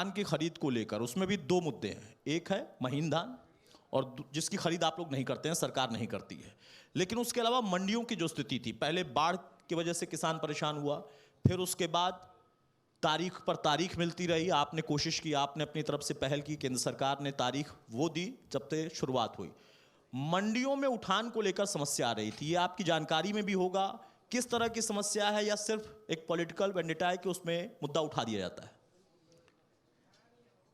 धान की खरीद को लेकर उसमें भी दो मुद्दे हैं। एक है महीन धान और जिसकी खरीद आप लोग नहीं करते हैं, सरकार नहीं करती है। लेकिन उसके अलावा मंडियों की जो स्थिति थी, पहले बाढ़ की वजह से किसान परेशान हुआ, फिर उसके बाद तारीख पर तारीख मिलती रही, आपने कोशिश की, आपने अपनी तरफ से पहल की, केंद्र सरकार ने तारीख वो दी जब से शुरुआत हुई। मंडियों में उठान को लेकर समस्या आ रही थी, ये आपकी जानकारी में भी होगा। किस तरह की समस्या है, या सिर्फ एक पॉलिटिकल वेंडेटा है कि उसमें मुद्दा उठा दिया जाता है?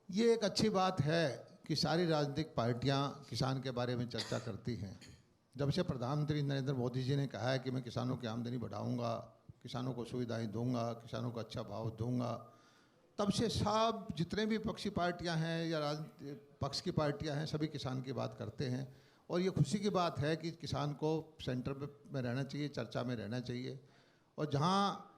ये एक अच्छी बात है कि सारी राजनीतिक पार्टियां किसान के बारे में चर्चा करती हैं। जब से प्रधानमंत्री नरेंद्र मोदी जी ने कहा है कि मैं किसानों की आमदनी बढ़ाऊंगा, किसानों को सुविधाएं दूंगा, किसानों को अच्छा भाव दूंगा, तब से सब जितने भी पक्षी पार्टियां हैं या पक्ष की पार्टियां हैं, सभी किसान की बात करते हैं। और ये खुशी की बात है कि किसान को सेंटर में रहना चाहिए, चर्चा में रहना चाहिए। और जहाँ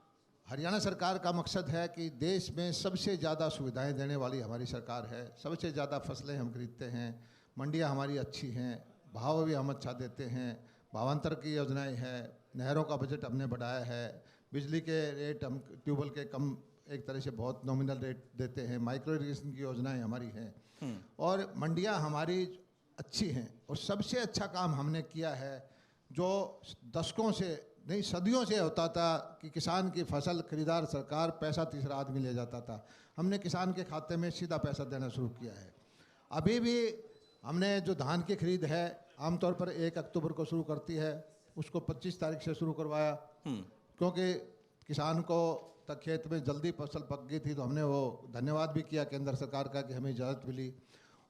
हरियाणा सरकार का मकसद है कि देश में सबसे ज़्यादा सुविधाएं देने वाली हमारी सरकार है, सबसे ज़्यादा फसलें हम खरीदते हैं, मंडियां हमारी अच्छी हैं, भाव भी हम अच्छा देते हैं, भावांतर की योजनाएं हैं, नहरों का बजट हमने बढ़ाया है, बिजली के रेट हम ट्यूबवेल के कम एक तरह से बहुत नॉमिनल रेट देते हैं, माइक्रो इरिगेशन की योजनाएं हमारी हैं और मंडियां हमारी अच्छी हैं। और सबसे अच्छा काम हमने किया है जो दशकों से नहीं सदियों से होता था कि किसान की फसल खरीदार सरकार, पैसा तीसरा आदमी ले जाता था। हमने किसान के खाते में सीधा पैसा देना शुरू किया है। अभी भी हमने जो धान की खरीद है आमतौर पर 1 अक्टूबर को शुरू करती है, उसको 25 तारीख से शुरू करवाया, क्योंकि किसान को तक खेत में जल्दी फसल पक गई थी। तो हमने वो धन्यवाद भी किया केंद्र सरकार का कि हमें इजाज़त मिली।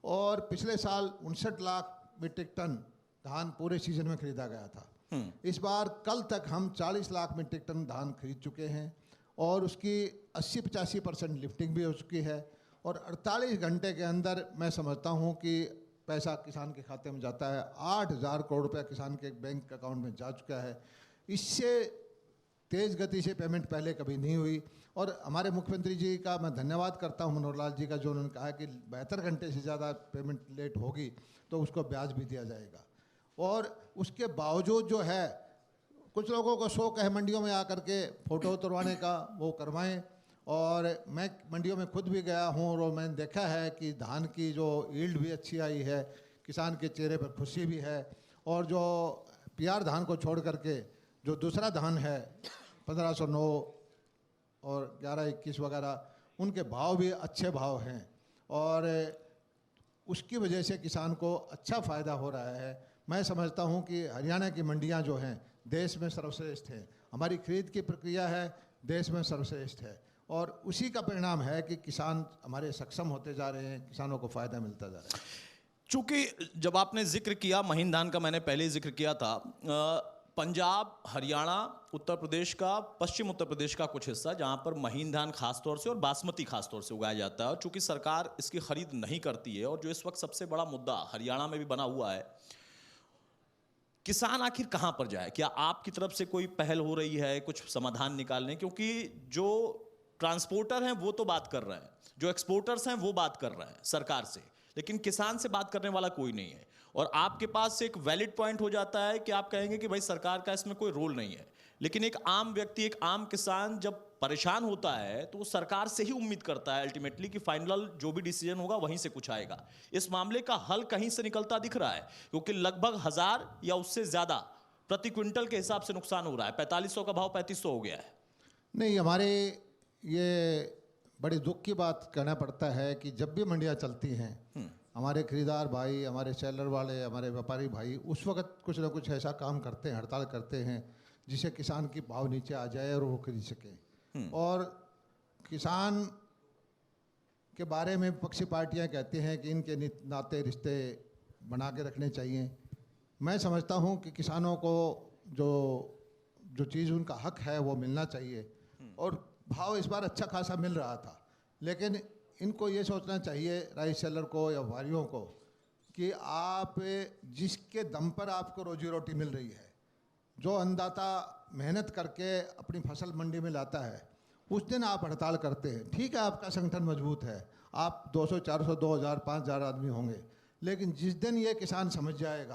और पिछले साल 59 लाख मीट्रिक टन धान पूरे सीजन में खरीदा गया था। इस बार कल तक हम 40 लाख मीट्रिक टन धान खरीद चुके हैं और उसकी 80-85% लिफ्टिंग भी हो चुकी है। और 48 घंटे के अंदर मैं समझता हूँ कि पैसा किसान के खाते में जाता है। 8,000 करोड़ रुपया किसान के बैंक अकाउंट में जा चुका है। इससे तेज़ गति से पेमेंट पहले कभी नहीं हुई। और हमारे मुख्यमंत्री जी का मैं धन्यवाद करता हूं, मनोहर लाल जी का, जो उन्होंने कहा कि 72 घंटे से ज़्यादा पेमेंट लेट होगी तो उसको ब्याज भी दिया जाएगा। और उसके बावजूद जो है, कुछ लोगों को शौक है मंडियों में आकर के फ़ोटो उतरवाने का, वो करवाएं। और मैं मंडियों में खुद भी गया हूँ और मैंने देखा है कि धान की जो यील्ड भी अच्छी आई है, किसान के चेहरे पर खुशी भी है। और जो PR धान को छोड़ करके जो दूसरा धान है 1509 और 1121 वगैरह, उनके भाव भी अच्छे भाव हैं और उसकी वजह से किसान को अच्छा फ़ायदा हो रहा है। मैं समझता हूं कि हरियाणा की मंडियां जो हैं देश में सर्वश्रेष्ठ हैं। हमारी खरीद की प्रक्रिया है देश में सर्वश्रेष्ठ है और उसी का परिणाम है कि किसान हमारे सक्षम होते जा रहे हैं, किसानों को फ़ायदा मिलता जा रहा है। चूंकि जब आपने जिक्र किया महीन धान का, मैंने पहले ही जिक्र किया था, पंजाब, हरियाणा, उत्तर प्रदेश का, पश्चिम उत्तर प्रदेश का कुछ हिस्सा, जहां पर महीन धान खासतौर से और बासमती खासतौर से उगाया जाता है, और चूंकि सरकार इसकी खरीद नहीं करती है, और जो इस वक्त सबसे बड़ा मुद्दा हरियाणा में भी बना हुआ है, किसान आखिर कहां पर जाए? क्या आपकी तरफ से कोई पहल हो रही है कुछ समाधान निकालने? क्योंकि जो ट्रांसपोर्टर हैं वो तो बात कर रहे हैं, जो एक्सपोर्टर्स हैं वो बात कर रहे हैं सरकार से, लेकिन किसान से बात करने वाला कोई नहीं है। और आपके पास एक वैलिड पॉइंट हो जाता है कि आप कहेंगे कि भाई सरकार का इसमें कोई रोल नहीं है, लेकिन एक आम व्यक्ति, एक आम किसान जब परेशान होता है तो वो सरकार से ही उम्मीद करता है अल्टीमेटली कि फाइनल जो भी डिसीजन होगा वहीं से कुछ आएगा। इस मामले का हल कहीं से निकलता दिख रहा है? क्योंकि लगभग 1000 या उससे ज्यादा प्रति क्विंटल के हिसाब से नुकसान हो रहा है। 4500 का भाव 3500 हो गया है। नहीं, हमारे ये बड़ी दुख की बात कहना पड़ता है कि जब भी मंडियां चलती हैं, हमारे खरीदार भाई, हमारे सेलर वाले, हमारे व्यापारी भाई उस वक्त कुछ ना कुछ ऐसा काम करते हैं, हड़ताल करते हैं जिससे किसान की भाव नीचे आ जाए और वो खरीद सके। और किसान के बारे में पक्षी पार्टियां कहती हैं कि इनके नाते रिश्ते बना के रखने चाहिए। मैं समझता हूं कि किसानों को जो चीज़ उनका हक है वो मिलना चाहिए। और भाव इस बार अच्छा खासा मिल रहा था, लेकिन इनको ये सोचना चाहिए, राइस सेलर को या व्यापारियों को, कि आप जिसके दम पर आपको रोजी रोटी मिल रही है, जो अन्नदाता मेहनत करके अपनी फसल मंडी में लाता है, उस दिन आप हड़ताल करते हैं। ठीक है, आपका संगठन मजबूत है, आप 200, 400, 2000, 5000 आदमी होंगे, लेकिन जिस दिन ये किसान समझ जाएगा,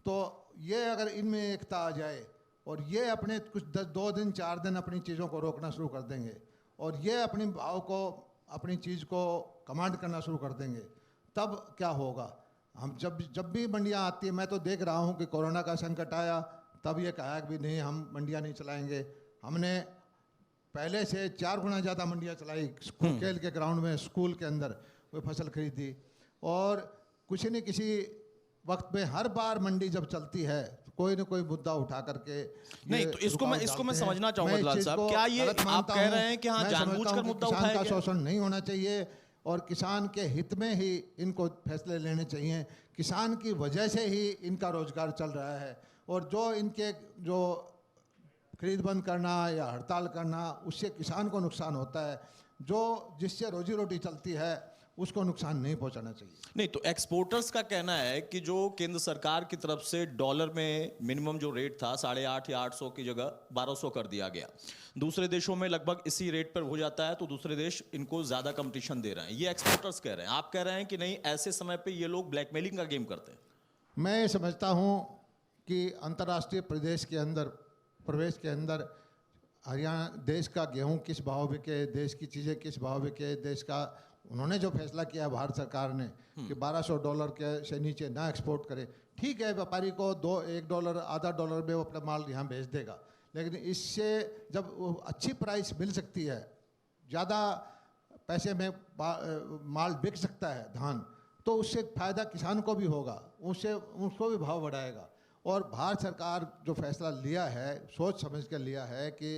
तो ये अगर इनमें एकता आ जाए और ये अपने कुछ 2 दिन 4 दिन अपनी चीज़ों को रोकना शुरू कर देंगे और ये अपने भाव को अपनी चीज़ को कमांड करना शुरू कर देंगे, तब क्या होगा? हम जब भी मंडियां आती है, मैं तो देख रहा हूं कि कोरोना का संकट आया तब ये कहा कि नहीं, हम मंडियां नहीं चलाएंगे। हमने पहले से 4 गुना ज़्यादा मंडियां चलाई, खेल के ग्राउंड में, स्कूल के अंदर कोई फसल खरीदी। और किसी न किसी वक्त में हर बार मंडी जब चलती है तो कोई न कोई मुद्दा उठा करके नहीं, तो इसको मैं समझना चाहूंगा दलाल साहब, क्या ये आप कह रहे हैं कि हाँ जानबूझकर मुद्दा उठाया गया? शोषण नहीं होना चाहिए और किसान के हित में ही इनको फैसले लेने चाहिए। किसान की वजह से ही इनका रोजगार चल रहा है, और जो इनके जो खरीद बंद करना या हड़ताल करना, उससे किसान को नुकसान होता है। जो जिससे रोजी रोटी चलती है उसको नुकसान नहीं पहुंचाना चाहिए। नहीं, तो एक्सपोर्टर्स का कहना है कि जो केंद्र सरकार की तरफ से डॉलर में मिनिमम जो रेट था 850 या 800 की जगह 1200 कर दिया गया, दूसरे देशों में लगभग इसी रेट पर हो जाता है, तो दूसरे देश इनको ज्यादा कंपटीशन दे रहे हैं, ये एक्सपोर्टर्स कह रहे हैं। आप कह रहे हैं कि नहीं, ऐसे समय पे ये लोग ब्लैकमेलिंग का गेम करते हैं। मैं समझता हूँ कि अंतर्राष्ट्रीय प्रवेश के अंदर हरियाणा देश का गेहूँ किस भाव बिके, देश की चीज़ें किस भाव बिके, देश का उन्होंने जो फैसला किया भारत सरकार ने कि $1200 के से नीचे ना एक्सपोर्ट करे, ठीक है, व्यापारी को $1 आधा डॉलर में वो अपना माल यहाँ भेज देगा। लेकिन इससे जब वो अच्छी प्राइस मिल सकती है, ज़्यादा पैसे में माल बिक सकता है धान, तो उससे फ़ायदा किसान को भी होगा, उससे उसको भी भाव बढ़ाएगा। और भारत सरकार जो फैसला लिया है, सोच समझ कर लिया है कि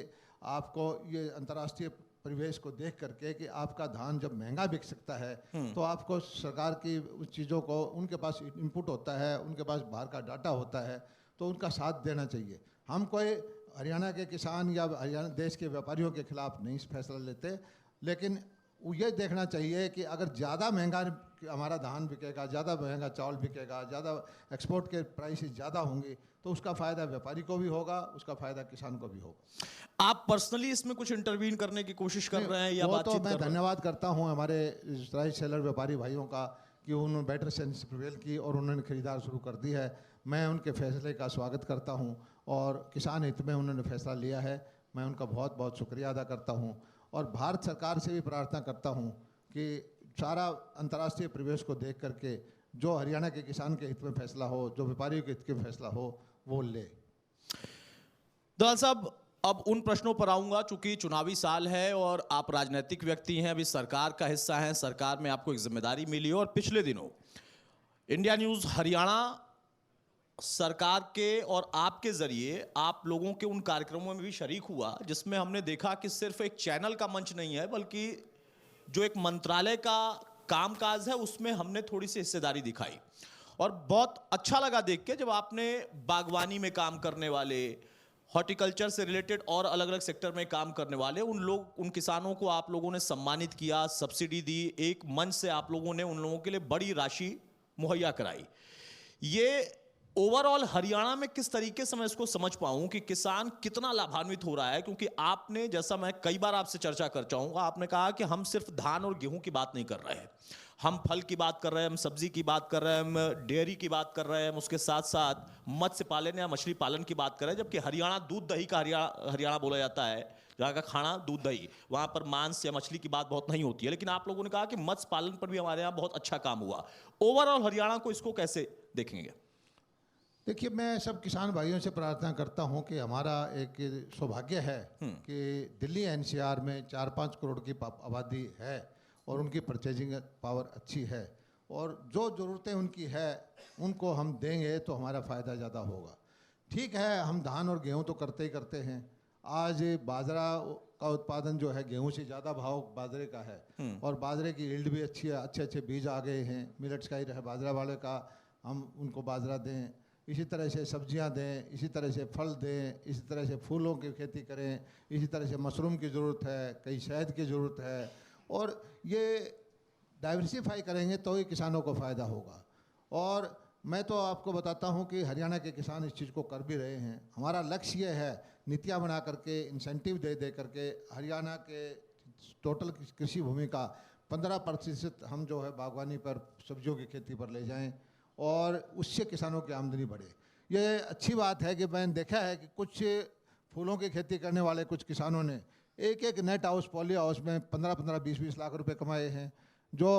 आपको ये अंतर्राष्ट्रीय परिवेश को देख करके कि आपका धान जब महंगा बिक सकता है तो आपको सरकार की उस चीज़ों को, उनके पास इनपुट होता है, उनके पास बाहर का डाटा होता है, तो उनका साथ देना चाहिए। हम कोई हरियाणा के किसान या हरियाणा देश के व्यापारियों के खिलाफ नहीं फैसला लेते, लेकिन ये देखना चाहिए कि अगर ज़्यादा महंगा हमारा धान बिकेगा, ज़्यादा महंगा चावल बिकेगा, ज़्यादा एक्सपोर्ट के प्राइसेस ज़्यादा होंगे, तो उसका फ़ायदा व्यापारी को भी होगा, उसका फ़ायदा किसान को भी होगा। आप पर्सनली इसमें कुछ इंटरवीन करने की कोशिश कर रहे हैं या वो बातचीत तो मैं कर रहे हैं? धन्यवाद करता हूँ हमारे राइस सेलर व्यापारी भाइयों का कि उन्होंने बेटर सेंस प्रिवेल की और उन्होंने खरीदार शुरू कर दी है। मैं उनके फैसले का स्वागत करता हूँ और किसान हित में उन्होंने फैसला लिया है, मैं उनका बहुत बहुत शुक्रिया अदा करता हूँ। और भारत सरकार से भी प्रार्थना करता हूँ कि सारा अंतर्राष्ट्रीय परिवेश को देख करके जो हरियाणा के किसान के हित में फैसला हो, जो व्यापारियों के हित में फैसला हो, वो ले। दलाल साहब, अब उन प्रश्नों पर आऊंगा, चूंकि चुनावी साल है और आप राजनीतिक व्यक्ति हैं, अभी सरकार का हिस्सा हैं, सरकार में आपको एक जिम्मेदारी मिली है। और पिछले दिनों इंडिया न्यूज़ हरियाणा सरकार के और आपके जरिए आप लोगों के उन कार्यक्रमों में भी शरीक हुआ जिसमें हमने देखा कि सिर्फ एक चैनल का मंच नहीं है, बल्कि जो एक मंत्रालय का कामकाज है उसमें हमने थोड़ी सी हिस्सेदारी दिखाई। और बहुत अच्छा लगा देख के, जब आपने बागवानी में काम करने वाले, हॉर्टिकल्चर से रिलेटेड और अलग अलग सेक्टर में काम करने वाले उन किसानों को आप लोगों ने सम्मानित किया, सब्सिडी दी, एक मंच से आप लोगों ने उन लोगों के लिए बड़ी राशि मुहैया कराई। ये ओवरऑल हरियाणा में किस तरीके से मैं इसको समझ पाऊं कि किसान कितना लाभान्वित हो रहा है? क्योंकि आपने, जैसा मैं कई बार आपसे चर्चा कर चाहूंगा, आपने कहा कि हम सिर्फ धान और गेहूं की बात नहीं कर रहे हैं, हम फल की बात कर रहे हैं, हम सब्जी की बात कर रहे हैं, हम डेयरी की बात कर रहे हैं, हम उसके साथ साथ मत्स्य पालन या मछली पालन की बात कर रहे हैं। जबकि हरियाणा दूध दही का हरियाणा बोला जाता है, जहाँ का खाना दूध दही, वहाँ पर मांस या मछली की बात बहुत नहीं होती है। लेकिन आप लोगों ने कहा कि मत्स्य पालन पर भी हमारे यहाँ बहुत अच्छा काम हुआ। ओवरऑल हरियाणा को इसको कैसे देखेंगे? देखिए, मैं सब किसान भाइयों से प्रार्थना करता हूं कि हमारा एक सौभाग्य है कि दिल्ली एनसीआर में 4-5 करोड़ की आबादी है और उनकी परचेजिंग पावर अच्छी है, और जो ज़रूरतें उनकी है उनको हम देंगे तो हमारा फ़ायदा ज़्यादा होगा। ठीक है, हम धान और गेहूं तो करते ही करते हैं। आज बाजरा का उत्पादन जो है, गेहूं से ज़्यादा भाव बाजरे का है और बाजरे की यील्ड भी अच्छी है, अच्छे अच्छे बीज आ गए हैं। मिलेट्स का ही रहे, बाजरा वाले का, हम उनको बाजरा दें। इसी तरह से सब्जियां दें, इसी तरह से फल दें, इसी तरह से फूलों की खेती करें, इसी तरह से मशरूम की ज़रूरत है, कई शहद की ज़रूरत है। और ये डाइवर्सिफाई करेंगे तो ही किसानों को फ़ायदा होगा। और मैं तो आपको बताता हूँ कि हरियाणा के किसान इस चीज़ को कर भी रहे हैं। हमारा लक्ष्य ये है, नीतियाँ बना करके, इंसेंटिव दे करके हरियाणा के टोटल कृषि भूमि का 15% हम जो है बागवानी पर, सब्जियों की खेती पर ले जाएं और उससे किसानों की आमदनी बढ़े। ये अच्छी बात है कि मैंने देखा है कि कुछ फूलों की खेती करने वाले कुछ किसानों ने एक एक नेट हाउस पॉली हाउस में 15-15, 20-20 लाख रुपए कमाए हैं। जो